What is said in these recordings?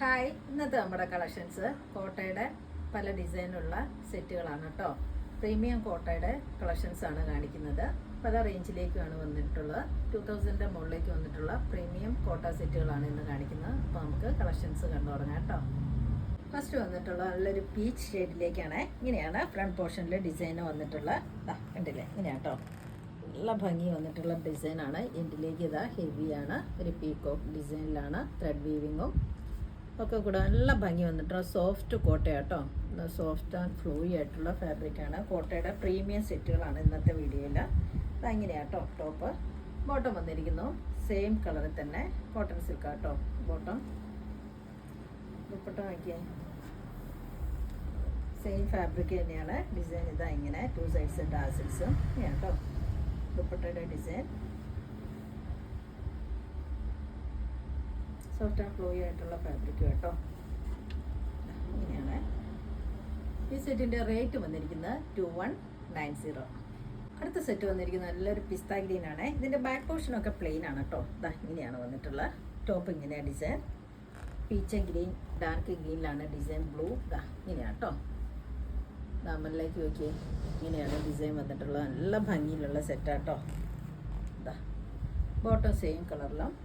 Hi, ഇന്നത്തെ നമ്മുടെ collections കോട്ടയുടെ പല ഡിസൈനുള്ള സെറ്റുകളാണ് കേട്ടോ. പ്രീമിയം കോട്ടയുടെ കളക്ഷൻസ് ആണ് കാണിക്കുന്നത്. പല റേഞ്ചിലേക്കാണ് വന്നിട്ടുള്ളത്. 2000 മുകളിലേക്ക് വന്നിട്ടുള്ള പ്രീമിയം കോട്ട സെറ്റുകളാണ് ഇന്ന് കാണിക്കുന്നത്. അപ്പോൾ നമുക്ക് കളക്ഷൻസ് കണ്ടു തുടങ്ങാം കേട്ടോ. ഫസ്റ്റ് വന്നിട്ടുള്ള നല്ലൊരു പീച്ച് ഷെയ്ഡിലേക്കാണ്. ഇങ്ങനെയാണ് ഫ്രണ്ട് പോർഷനിൽ ഡിസൈൻ വന്നിട്ടുള്ള കണ്ടില്ലേ, ഇങ്ങനെയാണ് കേട്ടോ. നല്ല ഭംഗി വന്നിട്ടുള്ള ഡിസൈനാണ്. എൻഡിലേക്ക് ഇതാ ഹെവിയാണ്, ഒരു പീകോക്ക് ഡിസൈനിലാണ് ത്രെഡ് വീവിങ്ങും ഒക്കെ കൂടെ നല്ല ഭംഗി വന്നിട്ടുള്ള സോഫ്റ്റ് കോട്ടയാട്ടോ. സോഫ്റ്റ് ആൻഡ് ഫ്ലൂയി ആയിട്ടുള്ള ഫാബ്രിക്കാണ്. കോട്ടയുടെ പ്രീമിയം സെറ്റുകളാണ് ഇന്നത്തെ വീഡിയോയിൽ. അതങ്ങനെയാട്ടോ. ടോപ്പ് ബോട്ടം വന്നിരിക്കുന്നു സെയിം കളറിൽ തന്നെ കോട്ടൺ സിൽക്കാട്ടോ. ബോട്ടം ദുപ്പട്ട നോക്കിയേ, സെയിം ഫാബ്രിക് തന്നെയാണ്. ഡിസൈൻ ഇതാ ഇങ്ങനെ 2 സൈഡ്സ് ടാസിൽസും കേട്ടോ. ദുപ്പട്ടയുടെ ഡിസൈൻ സോഫ്റ്റ് ആൻഡ് ഫ്ലോയി ആയിട്ടുള്ള ഫാബ്രിക് കേട്ടോ. ഇങ്ങനെയാണ് ഈ സെറ്റിൻ്റെ റേറ്റ് വന്നിരിക്കുന്നത് 2190. അടുത്ത സെറ്റ് വന്നിരിക്കുന്നത് നല്ലൊരു പിസ്ത ഗ്രീൻ ആണ്. ഇതിൻ്റെ ബാക്ക് പോർഷനൊക്കെ പ്ലെയിൻ ആണ് കേട്ടോ. ഇതാ ഇങ്ങനെയാണ് വന്നിട്ടുള്ളത്. ടോപ്പ് ഇങ്ങനെയാണ് ഡിസൈൻ. പീച്ച് ഗ്രീൻ, ഡാർക്ക് ഗ്രീനിലാണ് ഡിസൈൻ. ബ്ലൂ ഇതാ ഇങ്ങനെയാണ് കേട്ടോ. ദാമനിലേക്ക് നോക്കിയേ, ഇങ്ങനെയാണ് ഡിസൈൻ വന്നിട്ടുള്ളത്. നല്ല ഭംഗിയിലുള്ള സെറ്റാട്ടോ. ഇതാ ബോട്ടം സെയിം കളറിലും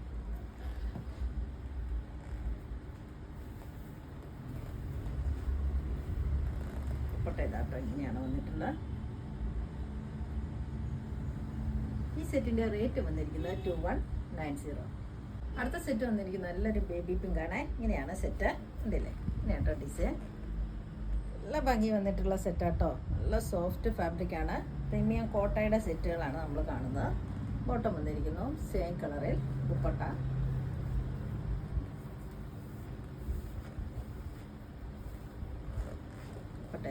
ഇതാട്ടോ. ഇങ്ങനെയാണ് വന്നിട്ടുള്ളത്. ഈ സെറ്റിൻ്റെ റേറ്റ് വന്നിരിക്കുന്നത് 2190. അടുത്ത സെറ്റ് വന്നിരിക്കുന്നത് നല്ലൊരു ബേബി പിങ്ക് ആണ്. ഇങ്ങനെയാണ് സെറ്റ്. ഉണ്ടല്ലേ, ഇങ്ങനെയാട്ടോ ഡിസൈൻ. നല്ല ഭംഗി വന്നിട്ടുള്ള സെറ്റാട്ടോ. നല്ല സോഫ്റ്റ് ഫാബ്രിക്കാണ്. പ്രീമിയം കോട്ടയുടെ സെറ്റുകളാണ് നമ്മൾ കാണുന്നത്. ബോട്ടം വന്നിരിക്കുന്നു സെയിം കളറിൽ. ദുപ്പട്ട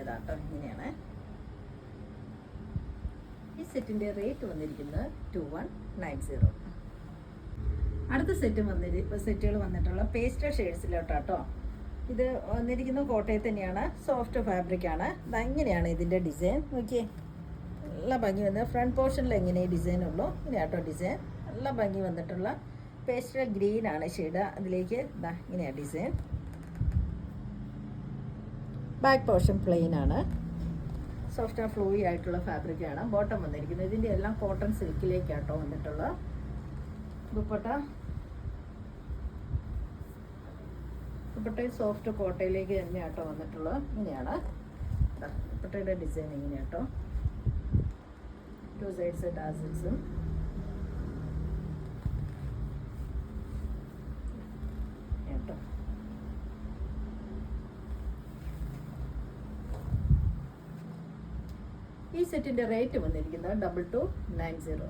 ഇതാട്ടോ. ഇങ്ങനെയാണ് ഈ സെറ്റിൻ്റെ റേറ്റ് വന്നിരിക്കുന്നത് 2190. അടുത്ത സെറ്റുകൾ വന്നിട്ടുള്ള പേസ്റ്റൽ ഷെയ്ഡ്സിലോട്ടാട്ടോ. ഇത് വന്നിരിക്കുന്ന കോട്ടയത്ത് തന്നെയാണ്. സോഫ്റ്റ് ഫാബ്രിക്കാണ്. ഇങ്ങനെയാണ് ഇതിൻ്റെ ഡിസൈൻ. നോക്കിയേ, നല്ല ഭംഗി വന്നത്. ഫ്രണ്ട് പോർഷനിൽ എങ്ങനെ ഡിസൈൻ ഉള്ളൂ. ഇങ്ങനെയാട്ടോ ഡിസൈൻ. നല്ല ഭംഗി വന്നിട്ടുള്ള പേസ്റ്റൽ ഗ്രീൻ ആണ് ഷെയ്ഡ്. അതിലേക്ക് ഇങ്ങനെയാണ് ഡിസൈൻ. ബാക്ക് പോർഷൻ പ്ലെയിൻ ആണ്. സോഫ്റ്റ് ആൻഡ് ഫ്ലൂയി ആയിട്ടുള്ള ഫാബ്രിക്കാണ്. ബോട്ടം വന്നിരിക്കുന്നത് ഇതിൻ്റെ എല്ലാം കോട്ടൺ സിൽക്കിലേക്കാട്ടോ വന്നിട്ടുള്ളത്. ദുപ്പട്ട സോഫ്റ്റ് കോട്ടയിലേക്ക് തന്നെയാട്ടോ വന്നിട്ടുള്ളത്. ഇങ്ങനെയാണ് ദുപ്പട്ടയുടെ ഡിസൈൻ. ഇങ്ങനെയാട്ടോ 2 സൈഡ്സ് ടാസിൽസും കേട്ടോ. ഈ സെറ്റിൻ്റെ റേറ്റ് വന്നിരിക്കുന്നത് 2290.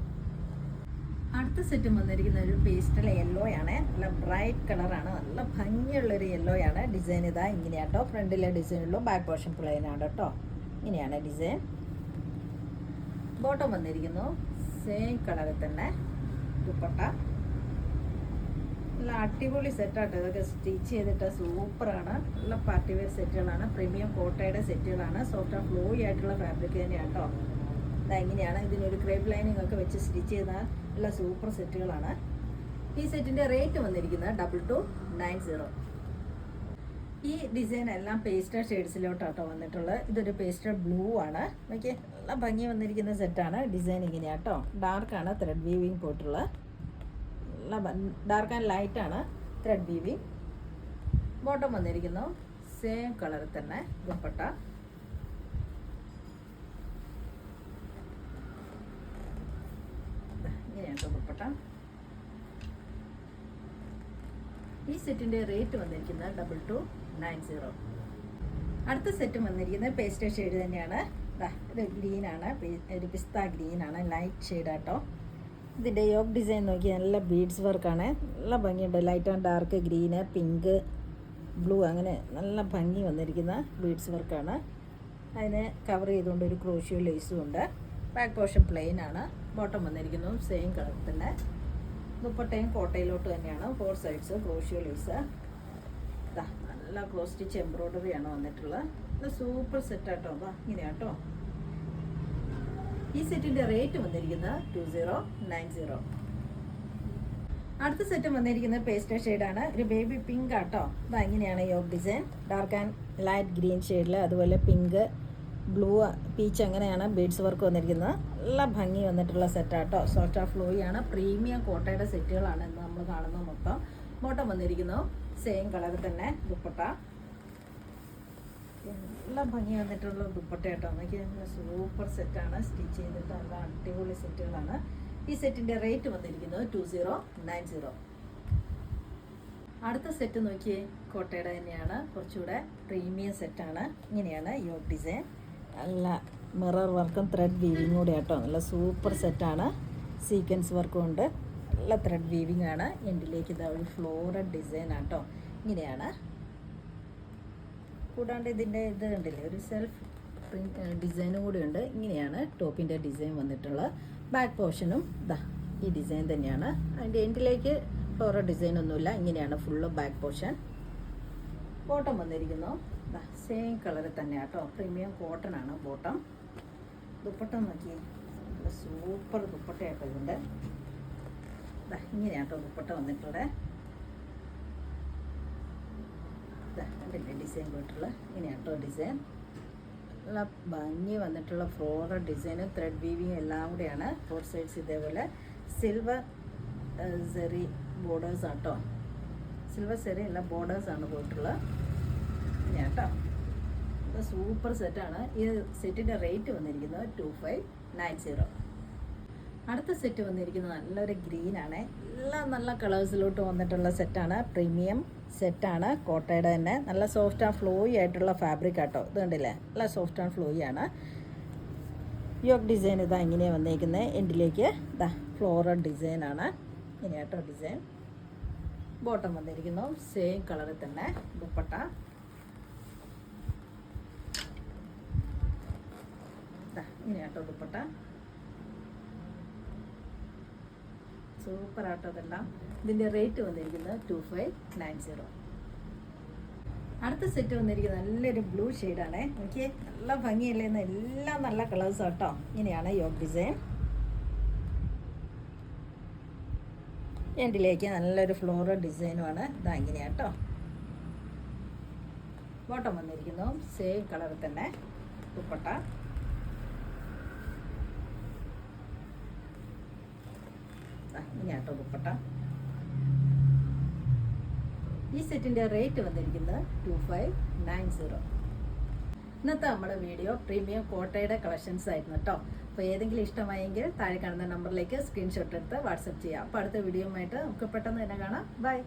അടുത്ത സെറ്റ് വന്നിരിക്കുന്ന ഒരു പേസ്റ്റൽ യെല്ലോ ആണ്. നല്ല ബ്രൈറ്റ് കളറാണ്. നല്ല ഭംഗിയുള്ളൊരു യെല്ലോ ആണ്. ഡിസൈൻ ഇതാ ഇങ്ങനെയാട്ടോ. ഫ്രണ്ടിലെ ഡിസൈനുള്ളൂ. ബാക്ക് പോർഷൻ പ്ലെയിൻ ആണ് കേട്ടോ. ഇങ്ങനെയാണ് ഡിസൈൻ. ബോട്ടം വന്നിരിക്കുന്നു സെയിം കളറിൽ തന്നെ. ദുപ്പട്ട നല്ല അടിപൊളി സെറ്റാട്ടോ. ഇതൊക്കെ സ്റ്റിച്ച് ചെയ്തിട്ട് സൂപ്പറാണ്. നല്ല പാർട്ടി വെയർ സെറ്റുകളാണ്. പ്രീമിയം കോട്ടയുടെ സെറ്റുകളാണ്. സോഫ്റ്റ് ആൻഡ് ഫ്ലോയി ആയിട്ടുള്ള ഫാബ്രിക് തന്നെയാണ് കേട്ടോ. ഇതെങ്ങനെയാണ് ഇതിനൊരു ക്രേപ്പ് ലൈനിങ് ഒക്കെ വെച്ച് സ്റ്റിച്ച് ചെയ്താൽ നല്ല സൂപ്പർ സെറ്റുകളാണ്. ഈ സെറ്റിൻ്റെ റേറ്റ് വന്നിരിക്കുന്നത് 2290. ഈ ഡിസൈൻ എല്ലാം പേസ്റ്റൽ ഷെയ്ഡ്സിലോട്ടാട്ടോ വന്നിട്ടുള്ളത്. ഇതൊരു പേസ്റ്റൽ ബ്ലൂ ആണ്. ഓക്കെ, നല്ല ഭംഗി വന്നിരിക്കുന്ന സെറ്റാണ്. ഡിസൈൻ ഇങ്ങനെയാട്ടോ. ഡാർക്കാണ് ത്രെഡ് വീവിങ് പോയിട്ടുള്ളത്. നല്ല ഡാർക്ക് ആൻഡ് ലൈറ്റാണ് ത്രെഡ് വീവിങ്. ബോട്ടം വന്നിരിക്കുന്നു സെയിം കളറിൽ തന്നെ. ദുപ്പട്ട ഇങ്ങനെയാട്ടോ ദുപ്പട്ട. ഈ സെറ്റിൻ്റെ റേറ്റ് വന്നിരിക്കുന്നത് 2290. അടുത്ത സെറ്റ് വന്നിരിക്കുന്നത് പേസ്റ്റൽ ഷെയ്ഡ് തന്നെയാണ്. ഇത് ഗ്രീനാണ്, ഒരു പിസ്ത ഗ്രീനാണ്. ലൈറ്റ് ഷെയ്ഡാട്ടോ. ഇതിൻ്റെ യോക്ക് ഡിസൈൻ നോക്കി നല്ല ബീഡ്സ് വർക്കാണ്. നല്ല ഭംഗിയുണ്ട്. Light and dark green, pink, blue അങ്ങനെ നല്ല ഭംഗി വന്നിരിക്കുന്ന ബീഡ്സ് വർക്കാണ്. അതിനെ കവർ ചെയ്തുകൊണ്ട് ഒരു ക്രോഷ്യോ ലേസും ഉണ്ട്. ബാക്ക് പോർഷൻ പ്ലെയിൻ ആണ്. ബോട്ടം വന്നിരിക്കുന്നു സെയിം കളർ തന്നെ. ദുപ്പട്ടയും കോട്ടയിലോട്ട് തന്നെയാണ്. 4 സൈഡ്സ് ക്രോഷ്യോ ലേസ്. നല്ല ക്രോസ് സ്റ്റിച്ച് എംബ്രോയ്ഡറി ആണ് വന്നിട്ടുള്ളത്. നല്ല സൂപ്പർ സെറ്റാട്ടോ. ഇങ്ങനെയാട്ടോ. ഈ സെറ്റിൻ്റെ റേറ്റ് വന്നിരിക്കുന്നത് 2090. അടുത്ത സെറ്റ് വന്നിരിക്കുന്നത് പേസ്റ്റൽ ഷെയ്ഡാണ്, ഒരു ബേബി പിങ്ക് ആട്ടോ. ഇതാ ഇങ്ങനെയാണ് yoke design, dark and light green ഷെയ്ഡിൽ, അതുപോലെ പിങ്ക്, ബ്ലൂ, പീച്ച് അങ്ങനെയാണ് ബീഡ്സ് വർക്ക് വന്നിരിക്കുന്നത്. നല്ല ഭംഗി വന്നിട്ടുള്ള സെറ്റാട്ടോ. സോഫ്റ്റ് ആൻഡ് ഫ്ലോയി ആണ്, പ്രീമിയം കോട്ടയുടെ സെറ്റുകളാണ് ഇന്ന് നമ്മൾ കാണുന്നത് മൊത്തം. ബോട്ടം വന്നിരിക്കുന്നു സെയിം കളർ തന്നെ. ദുപ്പട്ട നല്ല ഭംഗി വന്നിട്ടുള്ള ദുപ്പട്ട കേട്ടോ. എനിക്ക് സൂപ്പർ സെറ്റാണ്, സ്റ്റിച്ച് ചെയ്തിട്ട് നല്ല അടിപൊളി സെറ്റുകളാണ്. ഈ സെറ്റിൻ്റെ റേറ്റ് വന്നിരിക്കുന്നത് 2090. അടുത്ത സെറ്റ് നോക്കിയേ, കോട്ടയുടെ തന്നെയാണ്, കുറച്ചുകൂടെ പ്രീമിയം സെറ്റാണ്. ഇങ്ങനെയാണ് യോക്ക് ഡിസൈൻ, നല്ല മിറർ വർക്കും ത്രെഡ് വീവിങ് കൂടെ കേട്ടോ. നല്ല സൂപ്പർ സെറ്റാണ്, സീക്വൻസ് വർക്കും ഉണ്ട്, നല്ല ത്രെഡ് വീവിങ് ആണ്. എൻഡിലേക്ക് ഇതാ ഒരു ഫ്ലോറൽ ഡിസൈൻ ആട്ടോ. ഇങ്ങനെയാണ്. കൂടാണ്ട് ഇതിൻ്റെ ഇത് കണ്ടില്ലേ, ഒരു സെൽഫ് പ്രിന്റ് ഡിസൈനും കൂടി ഉണ്ട്. ഇങ്ങനെയാണ് ടോപ്പിൻ്റെ ഡിസൈൻ വന്നിട്ടുള്ളത്. ബാക്ക് പോർഷനും ഇതാ ഈ ഡിസൈൻ തന്നെയാണ്. അതിൻ്റെ എൻഡിലേക്ക് ഫ്ലോറൽ ഡിസൈൻ ഒന്നുമില്ല. ഇങ്ങനെയാണ് ഫുള്ള് ബാക്ക് പോർഷൻ. ബോട്ടം വന്നിരിക്കുന്നു സെയിം കളറിൽ തന്നെ കേട്ടോ, പ്രീമിയം കോട്ടൺ ആണ് ബോട്ടം. ദുപ്പട്ട നോക്കി, നല്ല സൂപ്പർ ദുപ്പട്ടയാട്ടോ ഇതിൻ്റെ. ഇങ്ങനെയാട്ടോ ദുപ്പട്ട വന്നിട്ടുള്ളത്. കണ്ടില്ലേ ഡിസൈൻ പോയിട്ടുള്ള, ഇങ്ങനെയാട്ടോ ഡിസൈൻ. നല്ല ഭംഗി വന്നിട്ടുള്ള ഫ്ലോറൽ ഡിസൈനും ത്രെഡ് വീവിങ് എല്ലാം കൂടെയാണ്. ഫോർ സൈഡ്സ് ഇതേപോലെ സിൽവർ സെറി ബോർഡേഴ്സ് ആട്ടോ. സിൽവർ സെറി എല്ലാ ബോർഡേഴ്സാണ് പോയിട്ടുള്ളത്. കേട്ടോ ഇത് സൂപ്പർ സെറ്റാണ്. ഈ സെറ്റിൻ്റെ റേറ്റ് വന്നിരിക്കുന്നത് 2590. അടുത്ത സെറ്റ് വന്നിരിക്കുന്നത് നല്ലൊരു ഗ്രീനാണ്. എല്ലാം നല്ല കളേഴ്സിലോട്ട് വന്നിട്ടുള്ള സെറ്റാണ്, പ്രീമിയം സെറ്റാണ്, കോട്ടയുടെ തന്നെ. നല്ല സോഫ്റ്റ് ആൻഡ് ഫ്ലോയി ആയിട്ടുള്ള ഫാബ്രിക് ആട്ടോ. ഇത് കണ്ടില്ലേ, നല്ല സോഫ്റ്റ് ആൻഡ് ഫ്ലോയി ആണ്. യോക്ക് ഡിസൈൻ ഇതാ ഇങ്ങനെയാണ് വന്നിരിക്കുന്നത്. എൻഡിലേക്ക് ഇതാ ഫ്ലോറൽ ഡിസൈനാണ്. ഇങ്ങനെയാട്ടോ ഡിസൈൻ. ബോട്ടം വന്നിരിക്കുന്നു സെയിം കളറിൽ തന്നെ. ദുപ്പട്ട ഇങ്ങനെയാട്ടോ ദുപ്പട്ട. സൂപ്പർ ആട്ടോ ഇതെല്ലാം. ഇതിൻ്റെ റേറ്റ് വന്നിരിക്കുന്നത് 2590. അടുത്ത സെറ്റ് വന്നിരിക്കുന്നത് നല്ലൊരു ബ്ലൂ ഷെയ്ഡാണ്. എനിക്ക് നല്ല ഭംഗിയല്ലേ, എല്ലാം നല്ല കളേഴ്സ് ആട്ടോ. ഇങ്ങനെയാണ് യോക്ക് ഡിസൈൻ. എൻഡിലേക്ക് നല്ലൊരു ഫ്ലോറൽ ഡിസൈനുമാണ്. ഇതാ ഇങ്ങനെയാട്ടോ. ബോട്ടം വന്നിരിക്കുന്നു സെയിം കളറിൽ തന്നെ. ദുപ്പട്ട ഇങ്ങനെയാട്ടോ ദുപ്പട്ട. ഈ സെറ്റിൻ്റെ റേറ്റ് വന്നിരിക്കുന്നത് 2590. ഇന്നത്തെ നമ്മുടെ വീഡിയോ പ്രീമിയം കോട്ടയുടെ കളക്ഷൻസ് ആയിരുന്നു കേട്ടോ. അപ്പോൾ ഏതെങ്കിലും ഇഷ്ടമായെങ്കിൽ താഴെ കാണുന്ന നമ്പറിലേക്ക് സ്ക്രീൻഷോട്ട് എടുത്ത് വാട്സപ്പ് ചെയ്യാം. അപ്പോൾ അടുത്ത വീഡിയോയുമായിട്ട് നമുക്ക് പെട്ടെന്ന് തന്നെ കാണാം. ബൈ.